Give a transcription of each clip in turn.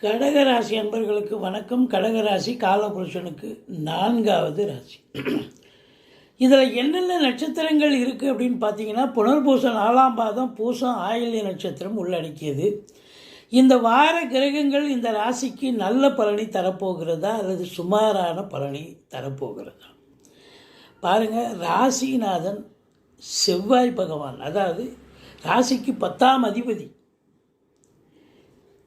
கடகராசி அன்பர்களுக்கு வணக்கம். கடகராசி காலபுருஷனுக்கு 4வது ராசி. இதில் என்னென்ன நட்சத்திரங்கள் இருக்குது அப்படின்னு பார்த்தீங்கன்னா, புனர்பூசம் 4ஆம் பாதம், பூசம், ஆயில்ய நட்சத்திரம் உள்ளடக்கியது. இந்த வார கிரகங்கள் இந்த ராசிக்கு நல்ல பலனை தரப்போகிறதா அல்லது சுமாரான பலனை தரப்போகிறதா பாருங்கள். ராசிநாதன் செவ்வாய் பகவான், அதாவது ராசிக்கு 10ஆம் அதிபதி.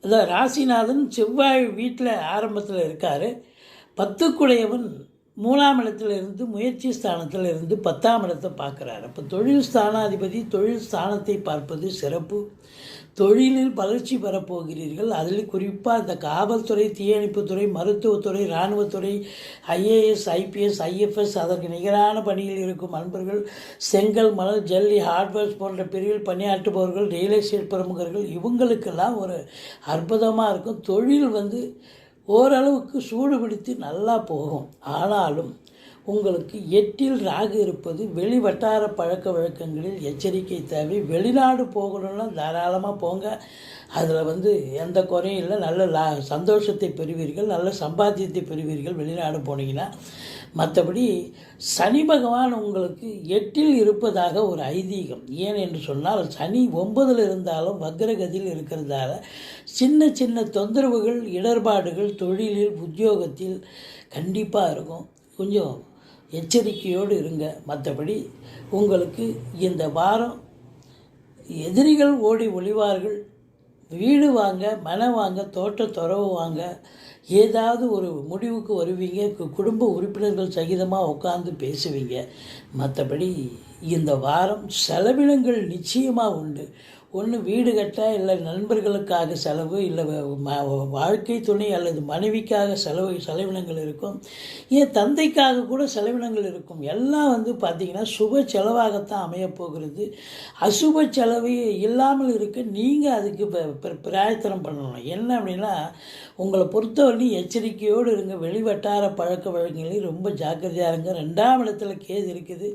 அதான் ராசிநாதன் செவ்வாய் வீட்டில் ஆரம்பத்தில் இருக்கார். 10க்குடையவன் 3ஆம் இடத்துல இருந்து முயற்சி ஸ்தானத்தில் இருந்து 10ஆம் இடத்தை பார்க்குறாரு. அப்போ தொழில் ஸ்தானாதிபதி தொழில் ஸ்தானத்தை பார்ப்பது சிறப்பு. தொழிலில் வளர்ச்சி பெறப்போகிறீர்கள். அதில் குறிப்பாக இந்த காவல்துறை, தீயணைப்புத்துறை, மருத்துவத்துறை, இராணுவத்துறை, ஐஏஎஸ், ஐபிஎஸ், ஐஎஃப்எஸ், அதற்கு நிகரான பணியில் இருக்கும் அன்பர்கள், செங்கல், மணல், ஜல்லி, ஹார்ட்வேர்ஸ் போன்ற பிரிவில் பணியாற்றுபவர்கள், ரியல் எஸ்டேட் பிரமுகர்கள், இவங்களுக்கெல்லாம் ஒரு அற்புதமாக இருக்கும். தொழில் ஓரளவுக்கு சூடு பிடித்து நல்லா போகும். ஆனாலும் உங்களுக்கு 8ல் ராகு இருப்பது வெளி வட்டார பழக்க வழக்கங்களில் எச்சரிக்கை தேவை. வெளிநாடு போகணுன்னா தாராளமாக போங்க. அதில் எந்த குறையும் இல்லை. நல்ல சந்தோஷத்தை பெறுவீர்கள், நல்ல சம்பாத்தியத்தை பெறுவீர்கள் வெளிநாடு போனீங்கன்னா. மற்றபடி சனி பகவான் உங்களுக்கு 8ல் இருப்பதாக ஒரு ஐதீகம். ஏன் என்று சொன்னால், சனி 9ல் இருந்தாலும் வக்ரகதியில் இருக்கிறதால சின்ன சின்ன தொந்தரவுகள், இடர்பாடுகள் தொழிலில், உத்தியோகத்தில் கண்டிப்பாக இருக்கும். கொஞ்சம் எச்சரிக்கையோடு இருங்க. மற்றபடி உங்களுக்கு இந்த வாரம் எதிரிகள் ஓடி ஒளிவார்கள். வீடு வாங்க, மனை வாங்க, தோட்ட துறவு வாங்க, ஏதாவது ஒரு முடிவுக்கு வருவீங்க. குடும்ப உறுப்பினர்கள் சகிதமாக உட்காந்து பேசுவீங்க. மற்றபடி இந்த வாரம் செலவினங்கள் நிச்சயமாக உண்டு. ஒன்று வீடு கட்ட, இல்லை நண்பர்களுக்காக செலவு, இல்லை வாழ்க்கை துணை அல்லது மனைவிக்காக செலவினங்கள் இருக்கும். ஏன் தந்தைக்காக கூட செலவினங்கள் இருக்கும். எல்லாம் பார்த்திங்கன்னா சுப செலவாகத்தான் அமையப்போகிறது. அசுப செலவு இல்லாமல் இருக்க நீங்கள் அதுக்கு பிரயத்தனம் பண்ணணும். என்ன அப்படின்னா, உங்களை பொறுத்தவரை எச்சரிக்கையோடு இருங்க. வெளிவட்டார பழக்க வழக்கங்களில் ரொம்ப ஜாக்கிரதையாக இருங்க. 2ஆம் இடத்துல கேது இருக்குது.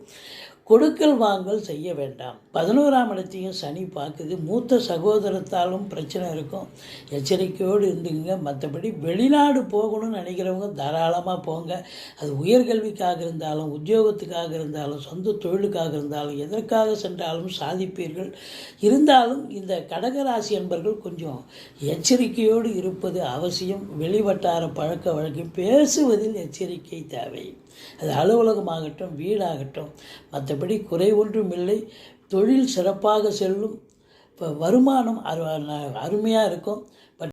கொடுக்கல் வாங்கல் செய்ய வேண்டாம். 11ஆம் இடத்தையும் சனி பார்க்குது. மூத்த சகோதரத்தாலும் பிரச்சனை இருக்கும். எச்சரிக்கையோடு இருந்துங்க. மற்றபடி வெளிநாடு போகணும்னு நினைக்கிறவங்க தாராளமாக போங்க. அது உயர்கல்விக்காக இருந்தாலும், உத்தியோகத்துக்காக இருந்தாலும், சொந்த தொழிலுக்காக இருந்தாலும், எதற்காக சென்றாலும் சாதிப்பீர்கள். இருந்தாலும் இந்த கடகராசி என்பர்கள் கொஞ்சம் எச்சரிக்கையோடு இருப்பது அவசியம். வெளிவட்டார பழக்க வழக்கம் பேசுவதில் எச்சரிக்கை தேவை. அது அலுவலகமாகட்டும், வீடாகட்டும். மற்றபடி குறை ஒன்றும் இல்லை. தொழில் சிறப்பாக செல்லும். இப்போ வருமானம் அருமையாக இருக்கும்.